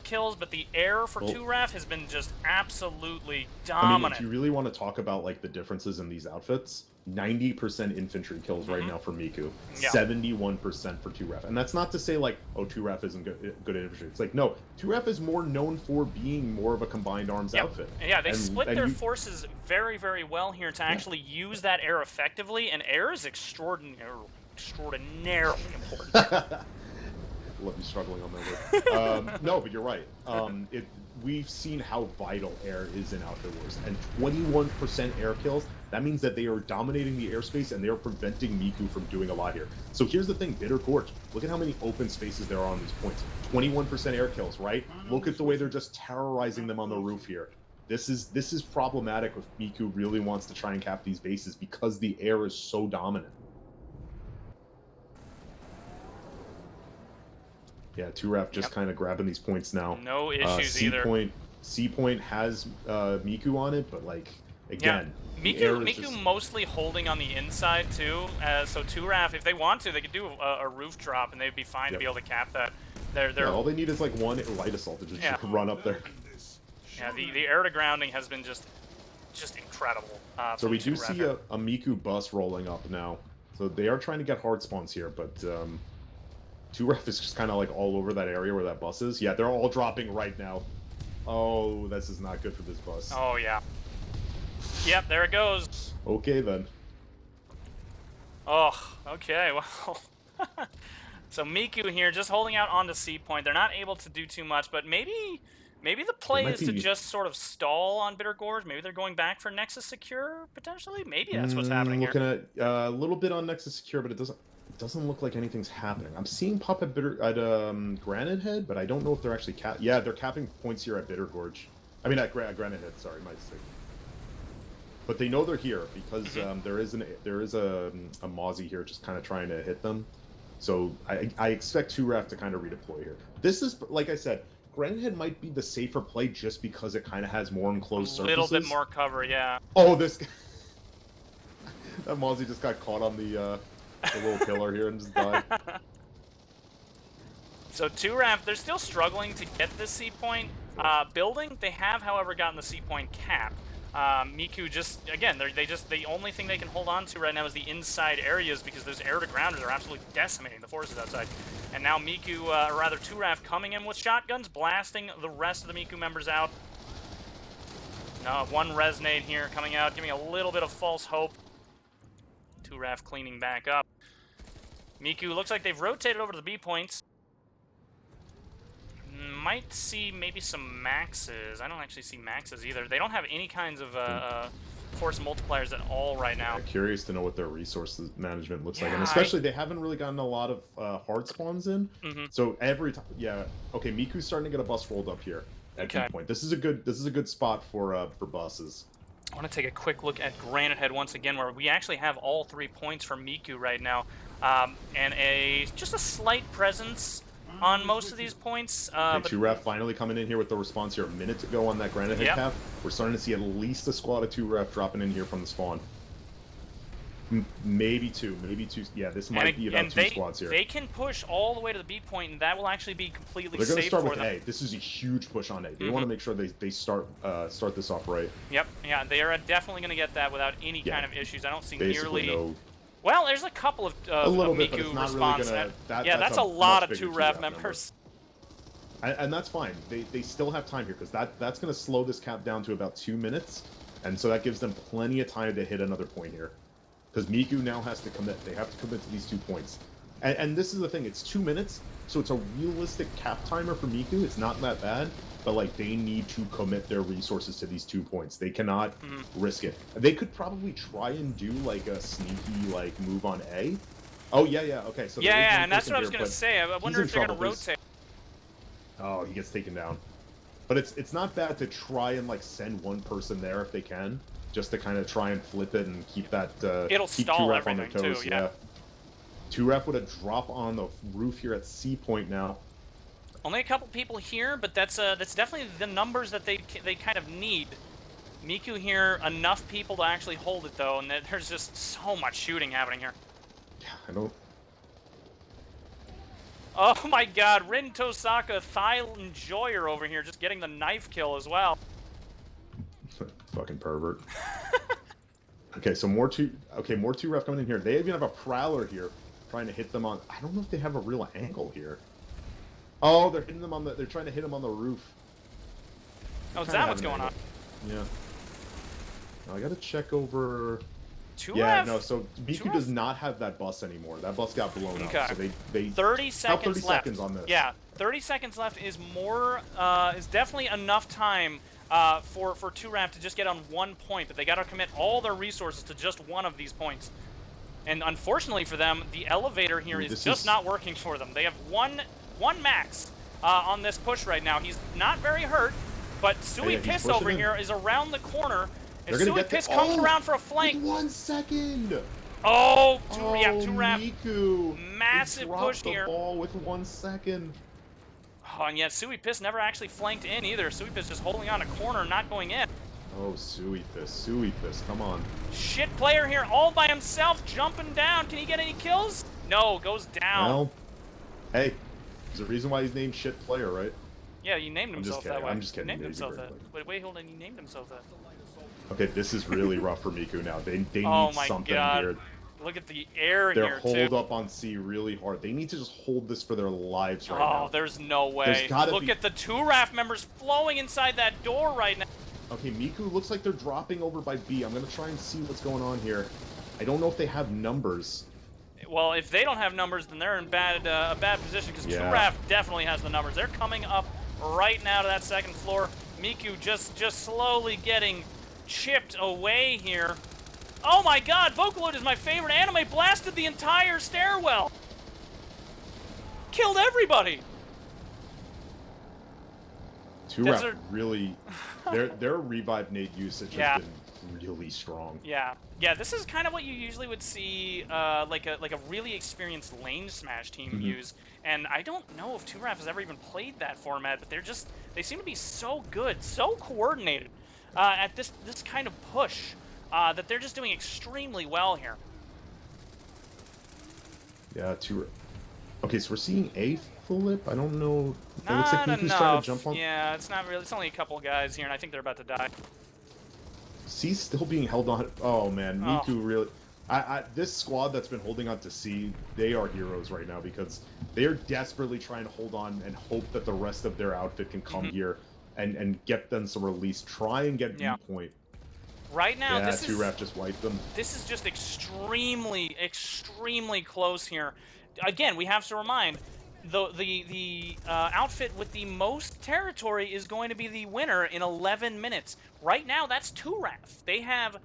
kills, but the air for 2RAF has been just absolutely dominant. I mean, if you really want to talk about like the differences in these outfits, 90% infantry kills right now for MIKU, 71% for 2RAF, and that's not to say like, oh, 2RAF isn't good at infantry. It's like, no, 2RAF is more known for being more of a combined arms outfit. Yeah, they split their forces very, very well here to actually use that air effectively, and air is extraordinarily important. Love you struggling on that word. No, but you're right. We've seen how vital air is in Outfit Wars, and 21% air kills, that means that they are dominating the airspace and they are preventing MIKU from doing a lot here. So here's the thing, Bitter Gorge, look at how many open spaces there are on these points. 21% air kills, right? Look at the way they're just terrorizing them on the roof here. This is problematic if MIKU really wants to try and cap these bases because the air is so dominant. Yeah, 2RAF just kind of grabbing these points now. No issues either. C point has MIKU on it, but like again, MIKU mostly holding on the inside too. So 2RAF, if they want to, they could do a roof drop and they'd be fine to be able to cap that. All they need is like one light assault to just run up there. Yeah, the air to grounding has been just incredible. So we do see a MIKU bus rolling up now. So they are trying to get hard spawns here, but 2RAF is just kind of like all over that area where that bus is. Yeah, they're all dropping right now. Oh, this is not good for this bus. Oh, yeah. Yep, there it goes. Okay, then. Oh, okay, well. So MIKU here just holding out onto C point. They're not able to do too much, but maybe the play is to just sort of stall on Bitter Gorge. Maybe they're going back for Nexus Secure, potentially? Maybe that's what's happening here. Looking at a little bit on Nexus Secure, but it doesn't look like anything's happening. I'm seeing pop at Granite Head, but I don't know if they're actually they're capping points here at Bitter Gorge. I mean at Granite Head. Sorry, my mistake. But they know they're here because there is a Mozzie here just kind of trying to hit them. So I expect 2RAF to kind of redeploy here. This is, like I said, Granite Head might be the safer play just because it kind of has more enclosed surfaces. A little bit more cover, yeah. Oh, this guy. That Mozzie just got caught on the little pillar here and just died. So 2RAF, they're still struggling to get this C point building. They have, however, gotten the C point cap. MIKU just, again, the only thing they can hold on to right now is the inside areas because those air to grounders are absolutely decimating the forces outside. And now MIKU, or rather 2RAF coming in with shotguns, blasting the rest of the MIKU members out. One resonate here coming out, giving a little bit of false hope. 2Raf cleaning back up. MIKU looks like they've rotated over to the B points. Might see maybe some maxes. I don't actually see maxes either. They don't have any kinds of force multipliers at all right now. Yeah, curious to know what their resources management looks like, and especially they haven't really gotten a lot of hard spawns in. So every time, okay, Miku's starting to get a bus rolled up here at B point. This is a good spot for buses. I want to take a quick look at Granite Head once again, where we actually have all 3 points for MIKU right now, and just a slight presence on most of these points. Okay, 2Raf finally coming in here with the response here. A minute to go on that Granite Head cap. We're starting to see at least a squad of 2Raf dropping in here from the spawn. Maybe two. Yeah, this might be about 2 squads here. They can push all the way to the B point, and that will actually be completely safe for them. They're going to start with A. This is a huge push on A. They want to make sure they start this off right. Yep, yeah, they are definitely going to get that without any kind of issues. I don't see basically nearly... no... Well, there's a couple of MIKU response. Really that's a lot of 2Raf members. And that's fine. They still have time here, because that's going to slow this cap down to about 2 minutes, and so that gives them plenty of time to hit another point here. Because MIKU now has to commit. They have to commit to these 2 points. And this is the thing. It's 2 minutes, so it's a realistic cap timer for MIKU. It's not that bad, but like they need to commit their resources to these 2 points. They cannot risk it. They could probably try and do like a sneaky like move on A. Oh yeah. Okay, so yeah, and that's what I was gonna say. I wonder if they're gonna rotate. Oh, he gets taken down. But it's not bad to try and like send one person there if they can, just to kind of try and flip it and keep that keep 2Raf on their toes. Too, yeah. 2Raf would have dropped on the roof here at C point now. Only a couple people here, but that's definitely the numbers that they kind of need. MIKU here, enough people to actually hold it though, and there's just so much shooting happening here. Yeah, I don't. Oh my God, Rin Tosaka, Thigh Enjoyer over here, just getting the knife kill as well. Fucking pervert. Okay, so more 2Raf coming in here. They even have a Prowler here, trying to hit them on. I don't know if they have a real angle here. Oh, they're hitting them on the. They're trying to hit them on the roof. Oh, is that what's going on? Yeah. Now, I gotta check over. 2Raf? Yeah, no. So MIKU does not have that bus anymore. That bus got blown up. So they 30 seconds left. 30 seconds on this. Yeah, 30 seconds left is more. Is definitely enough time for 2Raf to just get on 1 point, but they got to commit all their resources to just one of these points. And unfortunately for them, the elevator here is just not working for them. They have one max on this push right now. He's not very hurt, but Sui Piss over here is around the corner. If Sui Piss comes around for a flank... 1 second! Oh, 2Raf. MIKU. Massive push here. The ball with 1 second. Oh, and yet Sui Piss never actually flanked in either. Sui Piss just holding on a corner, not going in. Oh, Sui Piss, come on. Shit player here all by himself, jumping down. Can he get any kills? No, goes down. Well, hey, there's a reason why he's named Shit Player, right? Yeah, he named himself that way. I'm just kidding. He named himself that. Wait, hold on. He named himself that. Okay, this is really rough for MIKU now. They need something here. Look at the air here, too. They're holed up on C really hard. They need to just hold this for their lives right now. Oh, there's no way. Look at the 2Raf members flowing inside that door right now. Okay, MIKU looks like they're dropping over by B. I'm going to try and see what's going on here. I don't know if they have numbers. Well, if they don't have numbers, then they're in a bad position, because 2Raf definitely has the numbers. They're coming up right now to that second floor. MIKU just slowly getting chipped away here. Oh my God, Vocaloid is my favorite anime. Blasted the entire stairwell. Killed everybody. 2Raf really, their revive nade usage has been really strong. Yeah, this is kind of what you usually would see, like a really experienced lane smash team use. And I don't know if 2Raf has ever even played that format, but they seem to be so good, so coordinated at this kind of push that they're just doing extremely well here. Yeah, 2Raf. Okay, so we're seeing a flip. I don't know. It looks like Not MIKU's trying to jump on. Yeah, it's not really. It's only a couple guys here, and I think they're about to die. C's still being held on. Oh man, MIKU really. This squad that's been holding on to C, they are heroes right now, because they are desperately trying to hold on and hope that the rest of their outfit can come here and get them some release. Try and get B point. Right now, yeah, 2-Ref just wiped them. This is just extremely close here. Again, we have to remind, the outfit with the most territory is going to be the winner in 11 minutes. Right now, that's 2-Ref. They have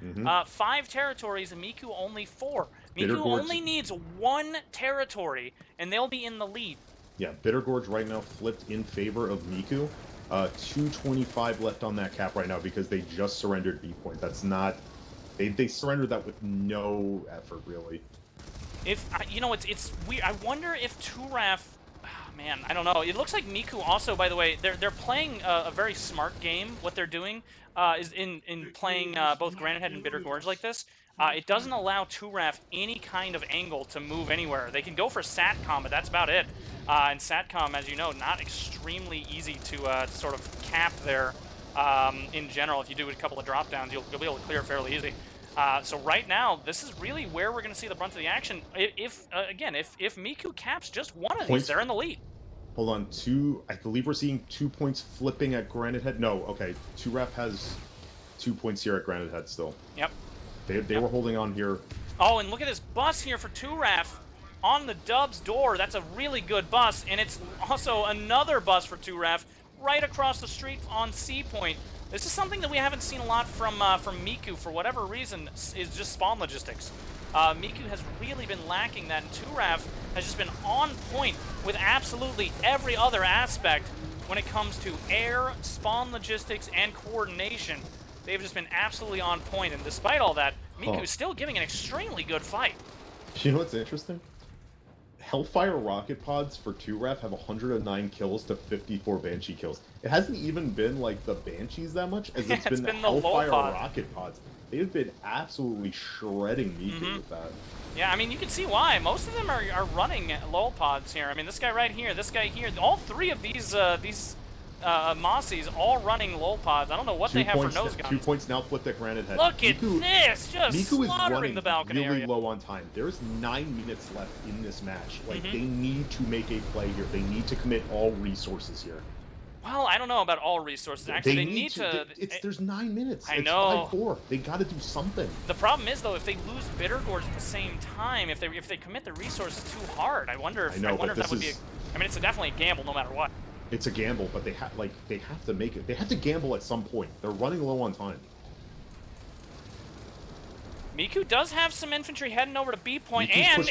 5 territories, and MIKU only 4. MIKU only needs 1 territory, and they'll be in the lead. Yeah, Bitter Gorge right now flipped in favor of MIKU. 225 left on that cap right now because they just surrendered B point. That's not... They surrendered that with no effort, really. If you know, it's weird. I wonder if 2-Ref... man, I don't know. It looks like MIKU also, by the way, they're playing a very smart game. What they're doing is in playing both Granite Head and Bitter Gorge like this. It doesn't allow 2-Ref any kind of angle to move anywhere. They can go for SATCOM, but that's about it. And SATCOM, as you know, not extremely easy to sort of cap there in general. If you do a couple of drop downs, you'll be able to clear it fairly easy. So right now, this is really where we're going to see the brunt of the action. If MIKU caps just one of these, they're in the lead. Hold on, I believe we're seeing 2 points flipping at Granite Head. No, okay, 2-Ref has 2 points here at Granite Head still. Yep. They were holding on here. Oh, and look at this bus here for 2-Ref on the Dubs door. That's a really good bus, and it's also another bus for 2-Ref right across the street on C point. This is something that we haven't seen a lot from MIKU for whatever reason, is just spawn logistics. MIKU has really been lacking that, and 2-Ref has just been on point with absolutely every other aspect when it comes to air, spawn logistics, and coordination. They've just been absolutely on point, and despite all that, MIKU is still giving an extremely good fight. You know what's interesting? Hellfire rocket pods for 2-Ref have 109 kills to 54 Banshee kills. It hasn't even been like the Banshees that much as it's been the Hellfire rocket pods. They've been absolutely shredding MIKU with that. Yeah, I mean, you can see why. Most of them are running lol pods here. I mean, this guy right here, this guy here, all 3 of these Mossies all running lol pods. I don't know what they have for nose guns. 2 points now flipped at Granite Head. Look at this! Just slaughtering the balcony really area. Low on time. There's 9 minutes left in this match. Like, they need to make a play here. They need to commit all resources here. Well, I don't know about all resources. Actually, they need to. There's 9 minutes. I know. It's 5-4. They got to do something. The problem is, though, if they lose Bitter Gorge at the same time, if they commit the resources too hard, I wonder if that would be. I mean, it's definitely a gamble, no matter what. It's a gamble, but they have to make it. They have to gamble at some point. They're running low on time. MIKU does have some infantry heading over to B point and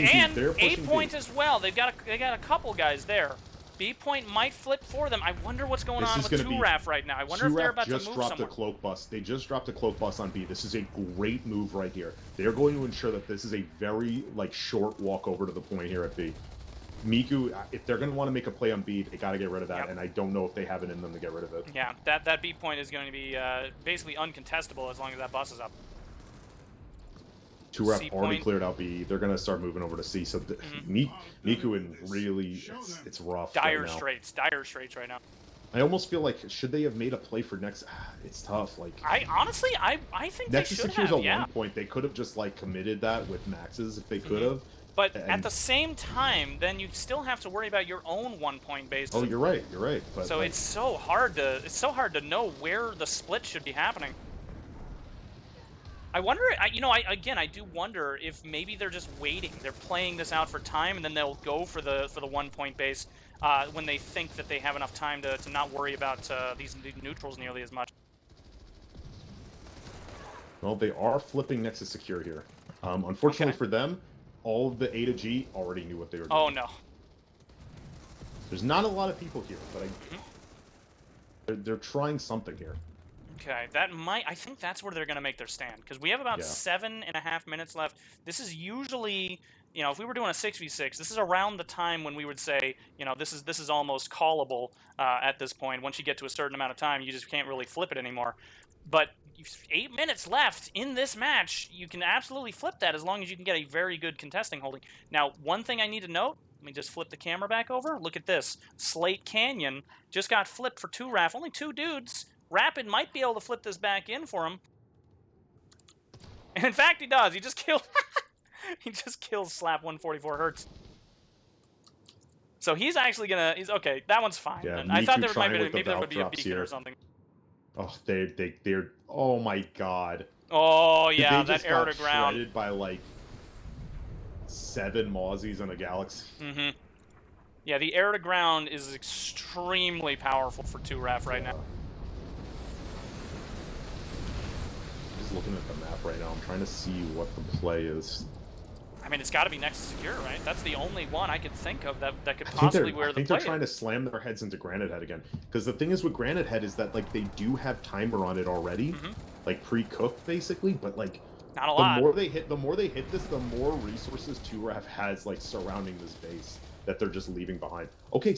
A point as well. They got a couple guys there. B point might flip for them. I wonder what's going on with 2-Ref right now. I wonder if they're about to move somewhere. Just dropped a cloak bus. They just dropped a cloak bus on B. This is a great move right here. They're going to ensure that this is a very short walk over to the point here at B. MIKU, if they're going to want to make a play on B, they got to get rid of that, and I don't know if they have it in them to get rid of it. Yeah, that B point is going to be basically uncontestable as long as that bus is up. 2-Ref already cleared out B. They're going to start moving over to C. So MIKU in really, it's rough. Dire straits right now. I almost feel like, should they have made a play for next? It's tough. Like, I honestly think they should have. Nexus secures a 1 point. They could have just committed that with maxes if they could have. But at the same time, then you still have to worry about your own 1 point base. Oh, you're right. But so it's so hard to know where the split should be happening. I wonder, again, I do wonder if maybe they're just waiting. They're playing this out for time, and then they'll go for the 1 point base when they think that they have enough time to not worry about these neutrals nearly as much. Well, they are flipping Nexus secure here. Unfortunately for them, all of the A to G already knew what they were doing. Oh no. There's not a lot of people here, but they're trying something here. Okay, I think that's where they're going to make their stand, because we have about 7.5 minutes left. This is usually, if we were doing a 6v6, this is around the time when we would say, this is almost callable at this point. Once you get to a certain amount of time, you just can't really flip it anymore. But 8 minutes left in this match, you can absolutely flip that as long as you can get a very good contesting holding. Now, one thing I need to note, let me just flip the camera back over. Look at this. Slate Canyon just got flipped for 2-Raf. Only 2 dudes. Rapid might be able to flip this back in for him. And in fact, he does. He just killed... he just kills Slap 144 Hertz. So he's actually gonna... okay, that one's fine. Yeah, I thought there might be maybe there would be a beacon or something. Oh, they're. Oh my god. Oh yeah, They that just air got to ground. shredded by like 7 Mozzies in a galaxy. Mm-hmm. Yeah, the air to ground is extremely powerful for 2RAF right now. Just looking at the map right now, I'm trying to see what the play is. I mean, it's got to be next to secure, right? That's the only one I could think of that could possibly wear the play. I think they're trying to slam their heads into Granite Head again. Because the thing is with Granite Head is that like they do have timer on it already, like pre-cooked basically, but like not a lot. The more they hit this, the more resources 2RAF has like surrounding this base that they're just leaving behind. Okay,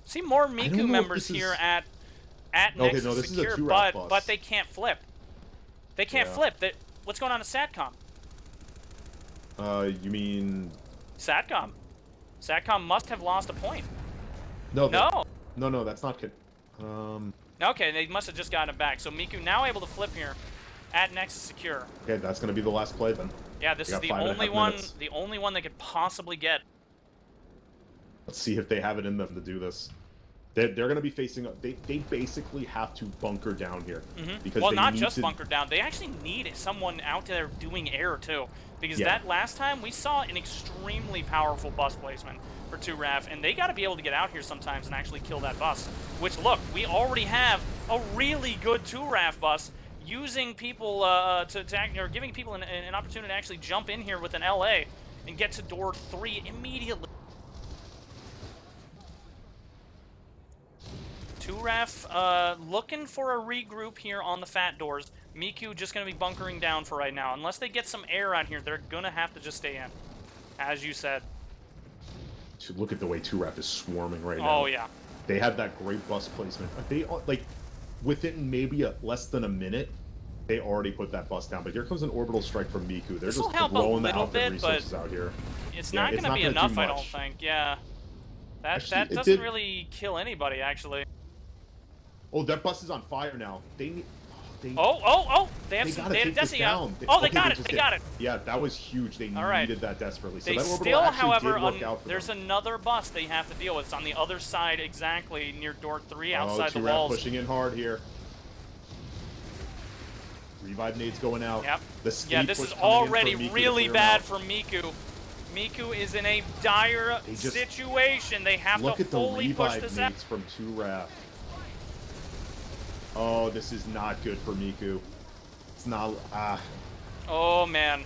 see more MIKU members here at next to secure, but they can't flip. They can't flip. What's going on at SATCOM? You mean SATCOM? SATCOM must have lost a point. No, that's not good. Okay, they must have just gotten it back. So MIKU now able to flip here at Nexus Secure. Okay, that's going to be the last play then. Yeah, this is the only one. The only one they could possibly get. Let's see if they have it in them to do this. They're going to be facing up. They basically have to bunker down here because well, not just bunker down. They actually need someone out there doing air too. Because that last time we saw an extremely powerful bus placement for 2RAF, and they got to be able to get out here sometimes and actually kill that bus. Which, look, we already have a really good 2RAF bus using people giving people an opportunity to actually jump in here with an LA and get to door 3 immediately. 2RAF looking for a regroup here on the fat doors. MIKU just going to be bunkering down for right now. Unless they get some air out here, they're going to have to just stay in, as you said. Look at the way 2RAF is swarming right now. Oh, yeah. They have that great bus placement. They, like, within maybe less than a minute, they already put that bus down. But here comes an orbital strike from MIKU. They're just throwing the outfit resources out here. It's not going to be enough, I don't think. Yeah. That doesn't really kill anybody, actually. Oh, that bus is on fire now. They need... Oh! They have a Desi out. Oh, they got it! They got it! Yeah, that was huge. They needed that desperately. So they that still, however, there's another bus they have to deal with. It's on the other side, exactly near door 3, outside the walls. Pushing in hard here. Revive nades going out. Yep. Yeah, this is already really bad for MIKU. MIKU is in a dire situation. They have to fully push this out. Look at the revive nades from 2RAF. Oh, this is not good for MIKU. It's not... Oh, man.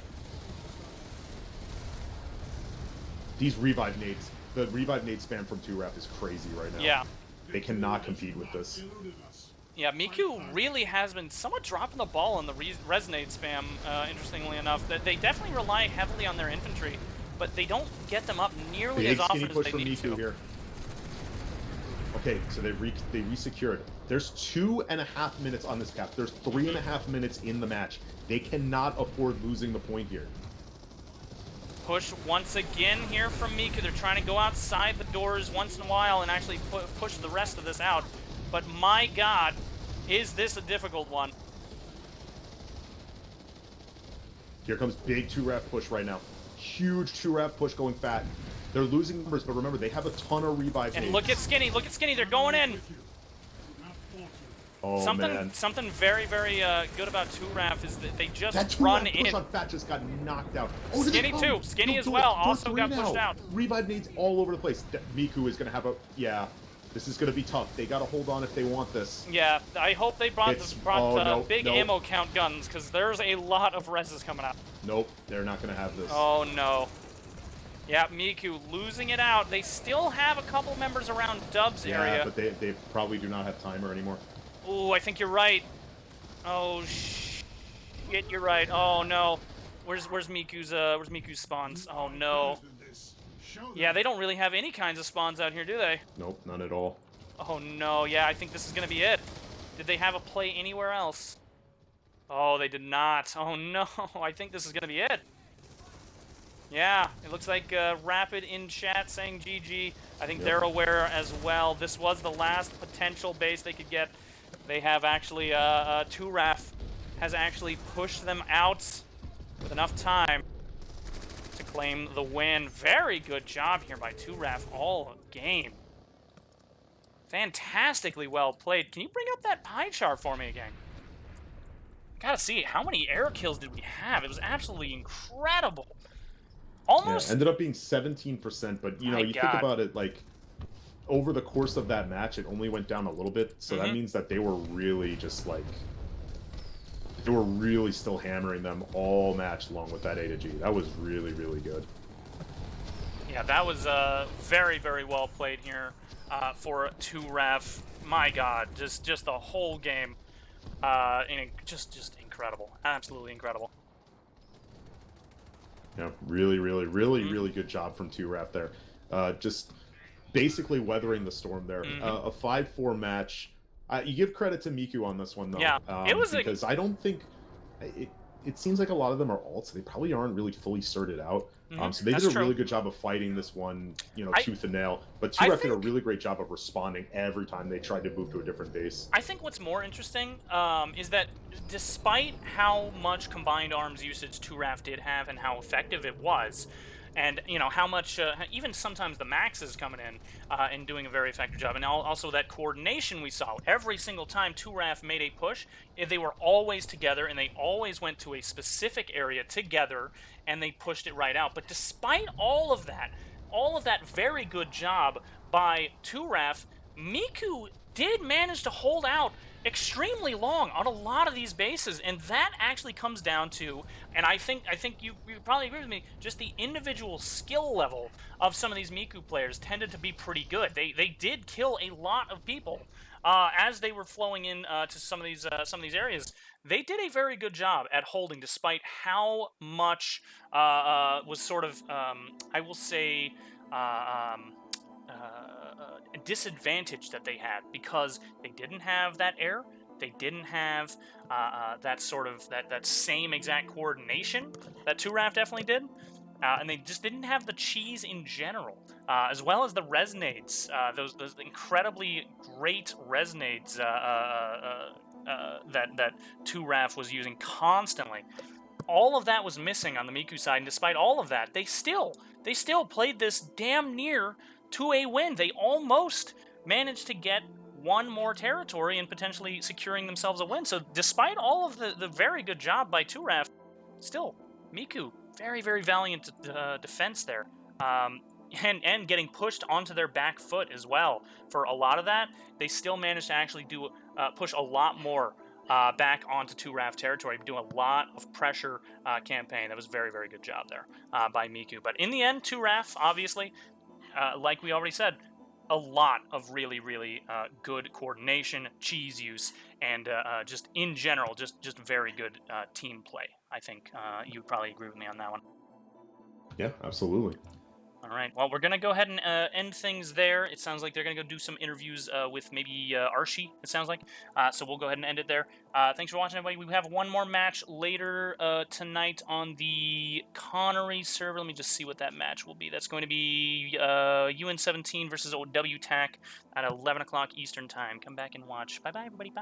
These revive nades, the revive nade spam from 2RAF is crazy right now. Yeah. They cannot compete with this. Yeah, MIKU really has been somewhat dropping the ball on the resonate spam, interestingly enough. That they definitely rely heavily on their infantry, but they don't get them up nearly as often as they need to. Here. Okay, so they re-secured. There's 2.5 minutes on this cap. There's 3.5 minutes in the match. They cannot afford losing the point here. Push once again here from MIKU. They're trying to go outside the doors once in a while and actually push the rest of this out. But my God, is this a difficult one? Here comes big 2RAF push right now. Huge 2RAF push going fat. They're losing numbers, but remember, they have a ton of revive. And look at Skinny, they're going in. Oh, something very, very good about 2RAF is that they just that run push on Fat just got knocked out. Oh, Skinny too. Skinny as well also got pushed out. Revive nades all over the place. MIKU is going to have a... Yeah, this is going to be tough. They got to hold on if they want this. Yeah, I hope they brought big ammo count guns, because there's a lot of reses coming out. Nope, they're not going to have this. Oh, no. Yeah, MIKU losing it out. They still have a couple members around Dub's area. Yeah, but they probably do not have timer anymore. Ooh, I think you're right. Oh shit, you're right. Oh no, where's MIKU's spawns? Oh no. Yeah, they don't really have any kinds of spawns out here, do they? Nope, none at all. Oh no, yeah, I think this is gonna be it. Did they have a play anywhere else? Oh, they did not. Oh no, I think this is gonna be it. Yeah, it looks like Rapid in chat saying GG. I think they're aware as well. This was the last potential base they could get. They have actually, 2RAF has actually pushed them out with enough time to claim the win. Very good job here by 2RAF all game. Fantastically well played. Can you bring up that pie chart for me again? Gotta see, how many air kills did we have? It was absolutely incredible. Almost. Yeah, ended up being 17%, but you know, you think about it, like over the course of that match, it only went down a little bit, so that means that they were really just like they were really still hammering them all match long with that A to G. That was really, really good. Yeah, that was very, very well played here for 2Ref. My God, just the whole game, just incredible, absolutely incredible. Yeah, really, really, really, really good job from 2Ref there. Just basically weathering the storm there. A 5-4 match. You give credit to MIKU on this one though. Yeah, it was because I don't think it seems like a lot of them are alts. They probably aren't really fully sorted out. So they did a really good job of fighting this one, you know, tooth and nail. But 2Ref did a really great job of responding every time they tried to move to a different base. I think what's more interesting is that despite how much combined arms usage 2Ref did have and how effective it was, and you know how much even sometimes the max is coming in and doing a very effective job, and also that coordination we saw every single time 2Raf made a push, they were always together and they always went to a specific area together and they pushed it right out. But despite all of that very good job by 2Raf, MIKU did manage to hold out extremely long on a lot of these bases, and that actually comes down to, and I think you probably agree with me, just the individual skill level of some of these MIKU players tended to be pretty good. They did kill a lot of people as they were flowing in to some of these areas. They did a very good job at holding, despite how much was sort of I will say disadvantage that they had, because they didn't have that air, they didn't have that sort of that same exact coordination that 2Raf definitely did, and they just didn't have the cheese in general, as well as the resonades, those incredibly great resonades that 2Raf was using constantly. All of that was missing on the MIKU side, and despite all of that, they still played this damn near to a win. They almost managed to get one more territory and potentially securing themselves a win. So despite all of the very good job by 2Raf, still, MIKU, very, very valiant defense there. And getting pushed onto their back foot as well. For a lot of that, they still managed to actually push a lot more back onto 2Raf territory, doing a lot of pressure campaign. That was very, very good job there by MIKU. But in the end, 2Raf, obviously, like we already said, a lot of really, really good coordination, cheese use, and just in general, just very good team play. I think you'd probably agree with me on that one. Yeah, absolutely. All right. Well, we're going to go ahead and end things there. It sounds like they're going to go do some interviews with maybe Archie, it sounds like. So we'll go ahead and end it there. Thanks for watching, everybody. We have one more match later tonight on the Connery server. Let me just see what that match will be. That's going to be UN17 versus OW TAC at 11 o'clock Eastern Time. Come back and watch. Bye-bye, everybody. Bye.